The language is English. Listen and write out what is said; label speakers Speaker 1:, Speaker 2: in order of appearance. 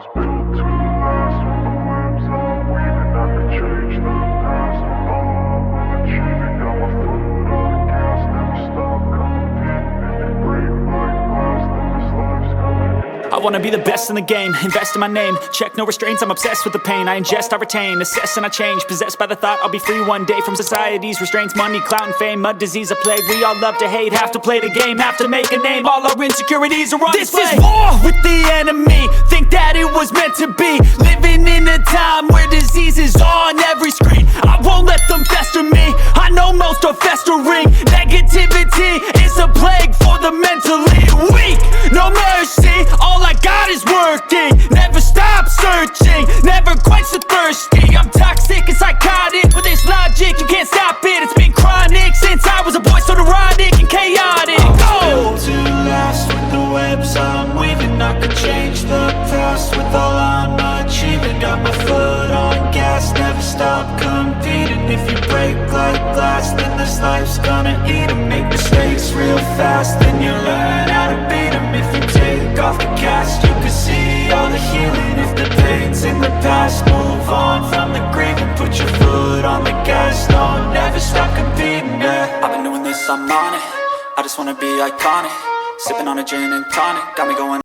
Speaker 1: was built to last. With the webs I'm weaving, I could change the past. With all I'm achieving, got my foot on the gas. Never stop competing. If you break like glass, then this life's gonna end.
Speaker 2: I wanna be the best in the game, invest in my name. Check no restraints, I'm obsessed with the pain. I ingest, I retain, assess and I change. Possessed by the thought I'll be free one day from society's restraints. Money, clout and fame, mud, disease, a plague. We all love to hate, have to play the game, have to make a name. All our insecurities are on display. This is war with the enemy, think that it was meant to be. Living in a time where disease is on every screen. I won't let them fester me, I know most are festering. Negativity is a plague for the mentally weak. No mercy, all I got is working. Never stop searching, never quite so thirsty. I'm toxic and psychotic, with this logic you can't stop it. It's been chronic since I was a boy, so neurotic and chaotic.
Speaker 3: Built to last. With the webs I'm weaving, I could change the past. With all I'm achieving, got my foot on gas. Never stop competing. If you break like glass, then this life's gonna eat 'em. Make mistakes real fast, then you learn how to beat 'em. If you take off the cast, you can see all the healing. If the pain's in the past, move on from the grave and put your foot on the gas. No, never stop competing, yeah.
Speaker 2: I've been doing this, I'm on it. I just wanna be iconic. Sipping on a gin and tonic, got me going